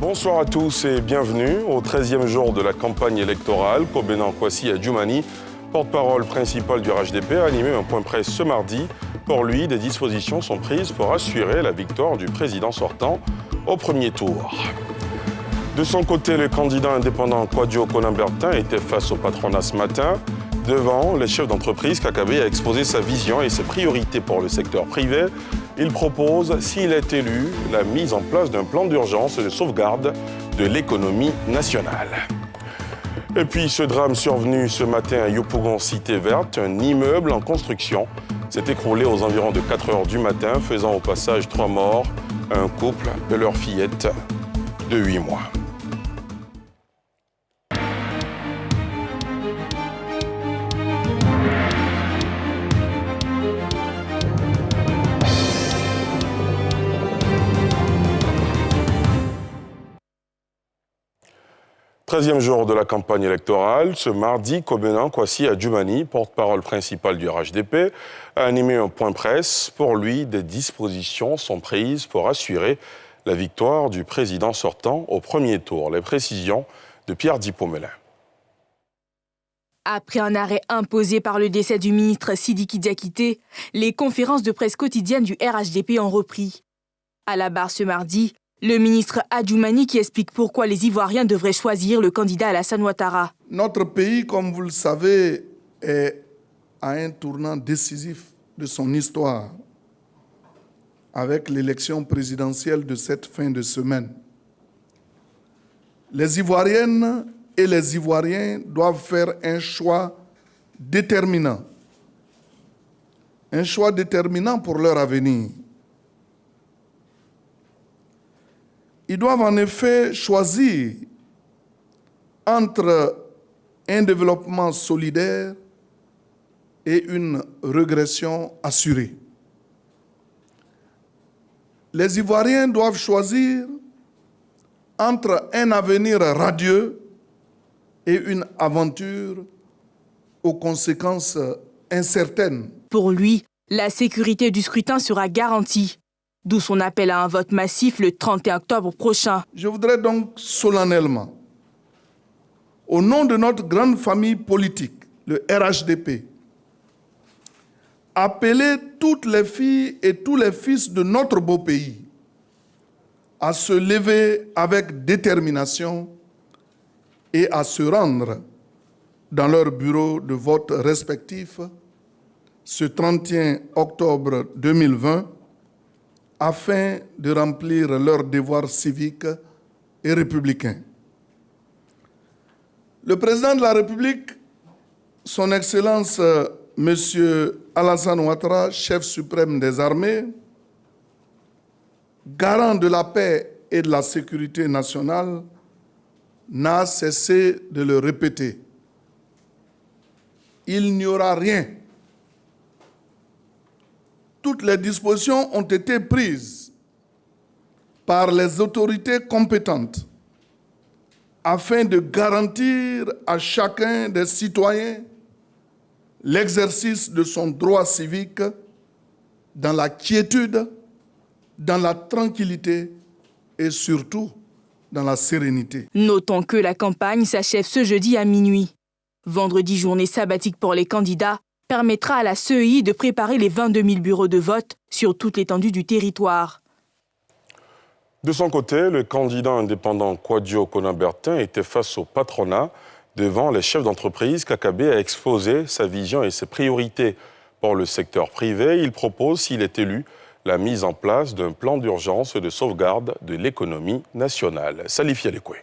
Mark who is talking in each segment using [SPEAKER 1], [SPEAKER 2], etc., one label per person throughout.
[SPEAKER 1] Bonsoir à tous et bienvenue au 13e jour de la campagne électorale. Kobena Kwasi Adjoumani, porte-parole principal du RHDP, a animé un point presse ce mardi. Pour lui, des dispositions sont prises pour assurer la victoire du président sortant au premier tour. De son côté, le candidat indépendant Kwadwo Konan-Bertin était face au patronat ce matin. Devant les chefs d'entreprise, Kakabe a exposé sa vision et ses priorités pour le secteur privé. Il propose, s'il est élu, la mise en place d'un plan d'urgence de sauvegarde de l'économie nationale. Et puis ce drame survenu ce matin à Yopougon, Cité Verte, un immeuble en construction s'est écroulé aux environs de 4 heures du matin, faisant au passage 3 morts, un couple et leur fillette de 8 mois. Treizième jour de la campagne électorale, ce mardi, Kobena Kwasi Adjoumani, porte-parole principal du RHDP, a animé un point presse. Pour lui, des dispositions sont prises pour assurer la victoire du président sortant au premier tour. Les précisions de Pierre Dipomelin.
[SPEAKER 2] Après un arrêt imposé par le décès du ministre Sidiki Diakité, les conférences de presse quotidiennes du RHDP ont repris. À la barre ce mardi, le ministre Adjoumani qui explique pourquoi les Ivoiriens devraient choisir le candidat Alassane Ouattara.
[SPEAKER 3] Notre pays, comme vous le savez, est à un tournant décisif de son histoire avec l'élection présidentielle de cette fin de semaine. Les Ivoiriennes et les Ivoiriens doivent faire un choix déterminant pour leur avenir. Ils doivent en effet choisir entre un développement solidaire et une régression assurée. Les Ivoiriens doivent choisir entre un avenir radieux et une aventure aux conséquences incertaines.
[SPEAKER 2] Pour lui, la sécurité du scrutin sera garantie. D'où son appel à un vote massif le 31 octobre prochain.
[SPEAKER 3] Je voudrais donc solennellement, au nom de notre grande famille politique, le RHDP, appeler toutes les filles et tous les fils de notre beau pays à se lever avec détermination et à se rendre dans leurs bureaux de vote respectifs ce 31 octobre 2020 afin de remplir leurs devoirs civiques et républicains. Le président de la République, son Excellence M. Alassane Ouattara, chef suprême des armées, garant de la paix et de la sécurité nationale, n'a cessé de le répéter. Il n'y aura rien. Toutes les dispositions ont été prises par les autorités compétentes afin de garantir à chacun des citoyens l'exercice de son droit civique dans la quiétude, dans la tranquillité et surtout dans la sérénité.
[SPEAKER 2] Notons que la campagne s'achève ce jeudi à minuit. Vendredi, journée sabbatique pour les candidats, permettra à la CEI de préparer les 22 000 bureaux de vote sur toute l'étendue du territoire.
[SPEAKER 1] De son côté, le candidat indépendant Kwadwo Konan-Bertin était face au patronat. Devant les chefs d'entreprise, Kakabe a exposé sa vision et ses priorités pour le secteur privé. Il propose, s'il est élu, la mise en place d'un plan d'urgence de sauvegarde de l'économie nationale. Salif Yalekwe.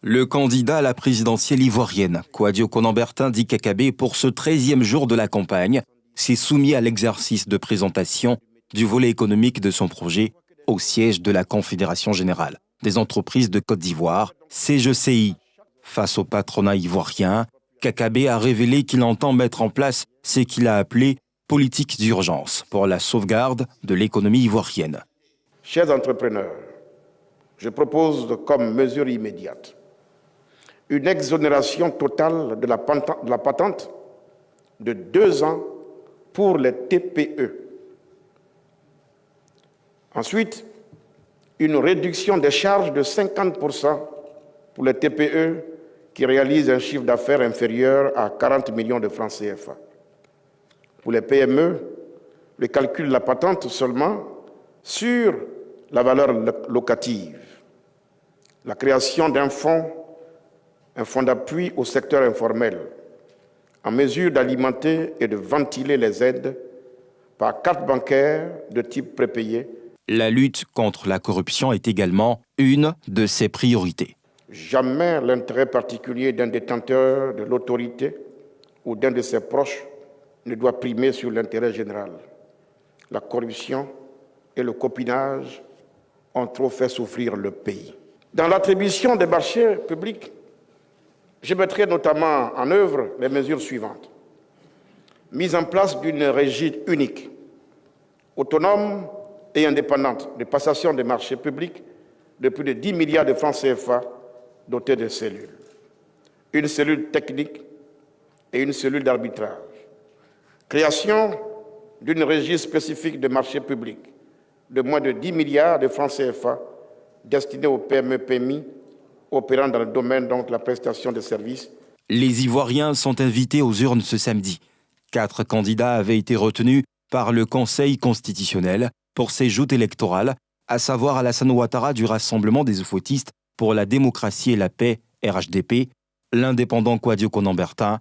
[SPEAKER 4] Le candidat à la présidentielle ivoirienne, Kwadwo Konan-Bertin dit Kakabe, pour ce 13e jour de la campagne, s'est soumis à l'exercice de présentation du volet économique de son projet au siège de la Confédération générale des entreprises de Côte d'Ivoire, CGCI. Face au patronat ivoirien, Kakabe a révélé qu'il entend mettre en place ce qu'il a appelé politique d'urgence pour la sauvegarde de l'économie ivoirienne.
[SPEAKER 5] Chers entrepreneurs, je propose comme mesure immédiate une exonération totale de la patente de 2 ans pour les TPE. Ensuite, une réduction des charges de 50% pour les TPE qui réalisent un chiffre d'affaires inférieur à 40 millions de francs CFA. Pour les PME, le calcul de la patente seulement sur la valeur locative. La création d'un fonds, un fonds d'appui au secteur informel, en mesure d'alimenter et de ventiler les aides par carte bancaire de type prépayé.
[SPEAKER 4] La lutte contre la corruption est également une de ses priorités.
[SPEAKER 5] Jamais l'intérêt particulier d'un détenteur de l'autorité ou d'un de ses proches ne doit primer sur l'intérêt général. La corruption et le copinage ont trop fait souffrir le pays. Dans l'attribution des marchés publics, je mettrai notamment en œuvre les mesures suivantes. Mise en place d'une régie unique, autonome et indépendante de passation des marchés publics de plus de 10 milliards de francs CFA dotée de cellules. Une cellule technique et une cellule d'arbitrage. Création d'une régie spécifique de marchés publics de moins de 10 milliards de francs CFA destinée aux PME-PMI opérant dans le domaine de la prestation de services.
[SPEAKER 4] Les Ivoiriens sont invités aux urnes ce samedi. 4 candidats avaient été retenus par le Conseil constitutionnel pour ces joutes électorales, à savoir Alassane Ouattara du Rassemblement des Ofotistes pour la démocratie et la paix, RHDP, l'indépendant Kouadio Konambertin,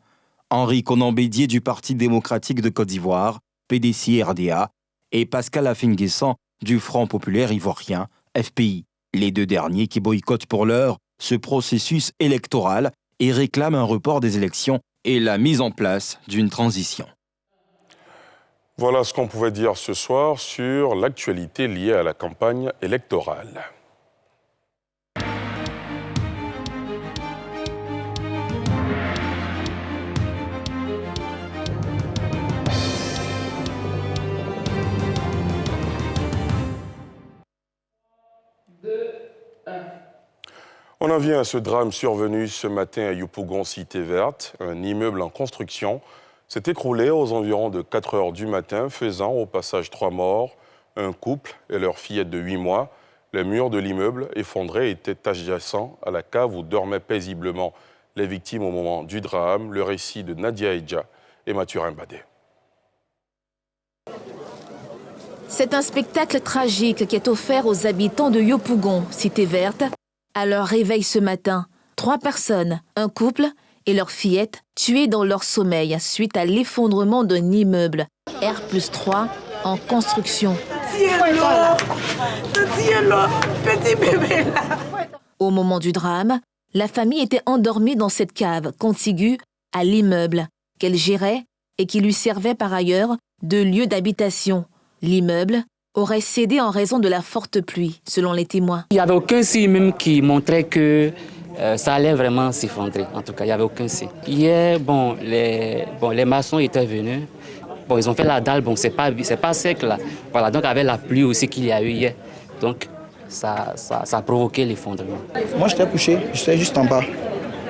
[SPEAKER 4] Henri Konan Bédié du Parti démocratique de Côte d'Ivoire, PDC-RDA, et Pascal Affinguessan du Front populaire ivoirien, FPI. Les 2 derniers qui boycottent pour l'heure ce processus électoral et réclament un report des élections et la mise en place d'une transition.
[SPEAKER 1] Voilà ce qu'on pouvait dire ce soir sur l'actualité liée à la campagne électorale. On en vient à ce drame survenu ce matin à Yopougon, Cité Verte. Un immeuble en construction s'est écroulé aux environs de 4 heures du matin, faisant au passage 3 morts, un couple et leur fillette de 8 mois. Les murs de l'immeuble effondré étaient adjacents à la cave où dormaient paisiblement les victimes au moment du drame. Le récit de Nadia Edja et Mathurin Badé.
[SPEAKER 6] C'est un spectacle tragique qui est offert aux habitants de Yopougon, Cité Verte, à leur réveil ce matin. 3 personnes, un couple et leur fillette, tués dans leur sommeil suite à l'effondrement d'un immeuble R+3 en construction.
[SPEAKER 7] Petit bébé là.
[SPEAKER 6] Au moment du drame, la famille était endormie dans cette cave contiguë à l'immeuble qu'elle gérait et qui lui servait par ailleurs de lieu d'habitation. L'immeuble aurait cédé en raison de la forte pluie, selon les témoins.
[SPEAKER 8] Il n'y avait aucun signe même qui montrait que ça allait vraiment s'effondrer. En tout cas, il n'y avait aucun signe. Hier, les maçons étaient venus. Ils ont fait la dalle. C'est pas sec là. Voilà, donc avec la pluie aussi qu'il y a eu hier. Donc, ça a provoqué l'effondrement.
[SPEAKER 9] Moi, j'étais couché. J'étais juste en bas.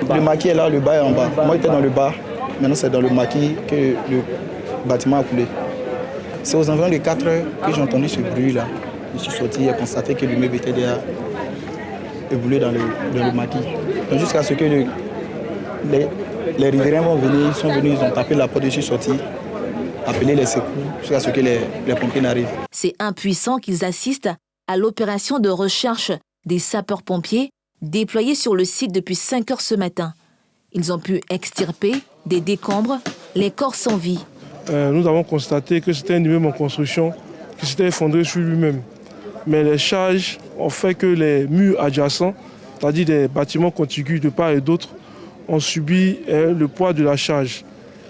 [SPEAKER 9] Le maquis est là, le bas est en bas. Moi, j'étais dans le bas. Maintenant, c'est dans le maquis que le bâtiment a coulé. C'est aux environs de 4 heures que j'ai entendu ce bruit-là. Je suis sorti et constaté que l'immeuble était déjà éboulé dans le maquis. Donc jusqu'à ce que les riverains vont venir, ils sont venus, ils ont tapé la porte, je suis sorti, appelé les secours, jusqu'à ce que les pompiers n'arrivent.
[SPEAKER 6] C'est impuissant qu'ils assistent à l'opération de recherche des sapeurs-pompiers déployés sur le site depuis 5 heures ce matin. Ils ont pu extirper des décombres, les corps sans vie.
[SPEAKER 10] Nous avons constaté que c'était un immeuble en construction qui s'était effondré sur lui-même. Mais les charges ont fait que les murs adjacents, c'est-à-dire des bâtiments contigus de part et d'autre, ont subi le poids de la charge.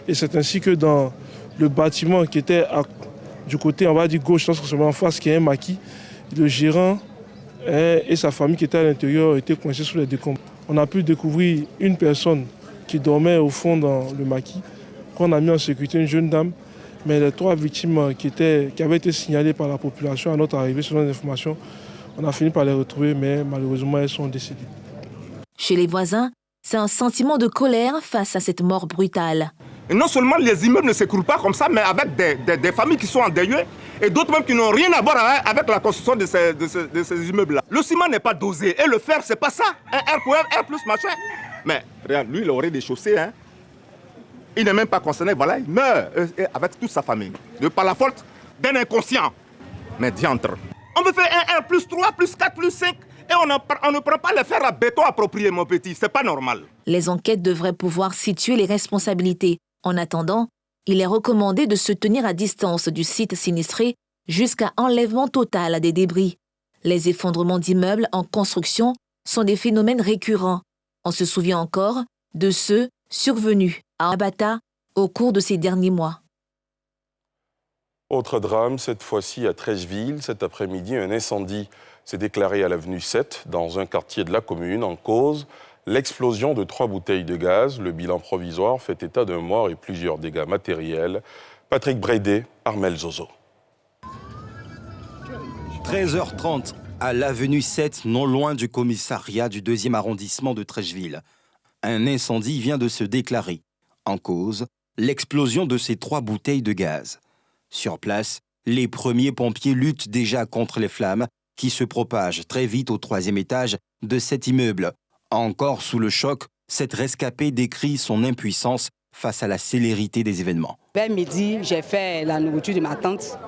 [SPEAKER 10] Et c'est ainsi que dans le bâtiment qui était du côté, on va dire gauche, lorsqu'on se met en face, qui est un maquis, le gérant et sa famille qui étaient à l'intérieur étaient coincés sous les décombres. On a pu découvrir une personne qui dormait au fond dans le maquis, qu'on a mis en sécurité, une jeune dame, mais les 3 victimes qui avaient été signalées par la population à notre arrivée, selon les informations, on a fini par les retrouver, mais malheureusement, elles sont décédées.
[SPEAKER 6] Chez les voisins, c'est un sentiment de colère face à cette mort brutale.
[SPEAKER 11] Et non seulement les immeubles ne s'écroulent pas comme ça, mais avec des familles qui sont endeuillées et d'autres même qui n'ont rien à voir avec la construction de ces immeubles-là. Le ciment n'est pas dosé et le fer, c'est pas ça. Un R pour R plus machin. Mais regarde, lui, il aurait des chaussées. Hein. Il n'est même pas concerné, voilà, il meurt avec toute sa famille. Par la faute d'un inconscient. Mais diantre. On veut faire un R plus 3, plus 4, plus 5 et on ne prend pas le fer à béton approprié, mon petit. C'est pas normal.
[SPEAKER 6] Les enquêtes devraient pouvoir situer les responsabilités. En attendant, il est recommandé de se tenir à distance du site sinistré jusqu'à enlèvement total des débris. Les effondrements d'immeubles en construction sont des phénomènes récurrents. On se souvient encore de ceux survenus à Abata au cours de ces derniers mois.
[SPEAKER 1] Autre drame, cette fois-ci à Treichville. Cet après-midi, un incendie s'est déclaré à l'avenue 7, dans un quartier de la commune. En cause, l'explosion de 3 bouteilles de gaz. Le bilan provisoire fait état d'un mort et plusieurs dégâts matériels. Patrick Breidé, Armel Zozo.
[SPEAKER 4] 13h30, à l'avenue 7, non loin du commissariat du 2e arrondissement de Treichville. Un incendie vient de se déclarer. En cause, l'explosion de ces 3 bouteilles de gaz. Sur place, les premiers pompiers luttent déjà contre les flammes qui se propagent très vite au 3e étage de cet immeuble. Encore sous le choc, cette rescapée décrit son impuissance face à la célérité des événements.
[SPEAKER 12] Vers midi, j'ai fait la nourriture de ma tante.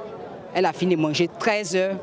[SPEAKER 12] Elle a fini de manger 13 heures.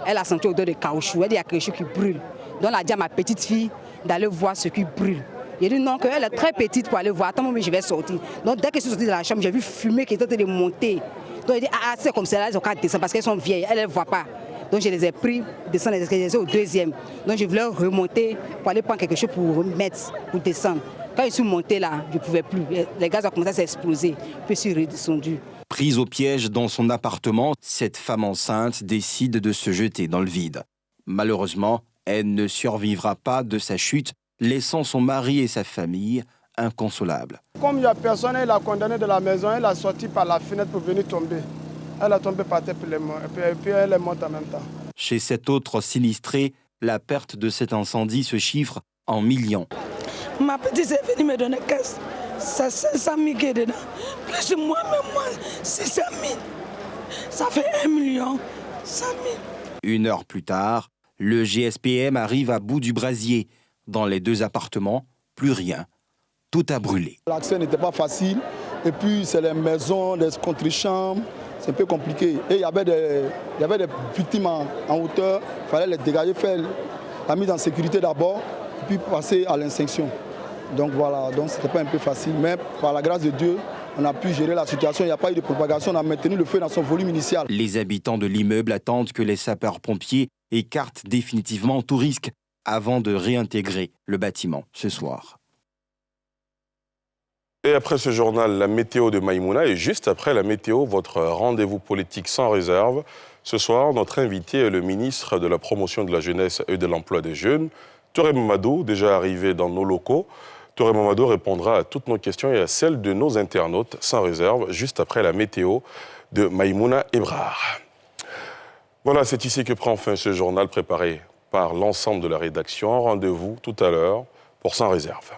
[SPEAKER 12] Elle a senti l'odeur de caoutchouc. Elle dit qu'il y a quelque chose qui brûle. Donc elle a dit à ma petite fille d'aller voir ce qui brûle. J'ai dit non, qu'elle est très petite pour aller voir. Attends, mais je vais sortir. Donc dès que je suis sortie de la chambre, j'ai vu fumer qui était en train de monter. Donc, elle dit, c'est comme ça, elles ont qu'à descendre parce qu'elles sont vieilles, elles ne voient pas. Donc, je les ai pris, descendre les escaliers au 2e. Donc, je voulais remonter pour aller prendre quelque chose pour remettre, pour descendre. Quand je suis montée là, je ne pouvais plus. Les gaz ont commencé à s'exploser. Puis, je suis redescendue.
[SPEAKER 4] Prise au piège dans son appartement, cette femme enceinte décide de se jeter dans le vide. Malheureusement, elle ne survivra pas de sa chute, laissant son mari et sa famille inconsolables.
[SPEAKER 13] Comme il n'y a personne, elle a condamné de la maison, elle a sorti par la fenêtre pour venir tomber. Elle a tombé par terre et puis elle est morte en même temps.
[SPEAKER 4] Chez cet autre sinistré, la perte de cet incendie se chiffre en millions.
[SPEAKER 7] Ma petite est venue me donner caisse. C'est 500 000 qui est dedans. Plus moi-même, 600 000. Ça fait 1 million 100 000.
[SPEAKER 4] 1 heure plus tard, le GSPM arrive à bout du brasier. Dans les 2 appartements, plus rien. Tout a brûlé.
[SPEAKER 9] L'accès n'était pas facile. Et puis, c'est les maisons, les contre-chambres. C'est un peu compliqué. Et il y avait des victimes en hauteur. Il fallait les dégager, faire la mise en sécurité d'abord, puis passer à l'extinction. Donc voilà, donc c'était pas un peu facile. Mais par la grâce de Dieu, on a pu gérer la situation. Il n'y a pas eu de propagation. On a maintenu le feu dans son volume initial.
[SPEAKER 4] Les habitants de l'immeuble attendent que les sapeurs-pompiers écartent définitivement tout risque avant de réintégrer le bâtiment ce soir.
[SPEAKER 1] Et après ce journal, la météo de Maïmouna, et juste après la météo, votre rendez-vous politique sans réserve. Ce soir, notre invité est le ministre de la Promotion de la Jeunesse et de l'Emploi des Jeunes, Touré Mamadou, déjà arrivé dans nos locaux. Touré Mamadou répondra à toutes nos questions et à celles de nos internautes sans réserve, juste après la météo de Maïmouna Ebrar. Voilà, c'est ici que prend fin ce journal préparé par l'ensemble de la rédaction. Rendez-vous tout à l'heure pour Sans réserve.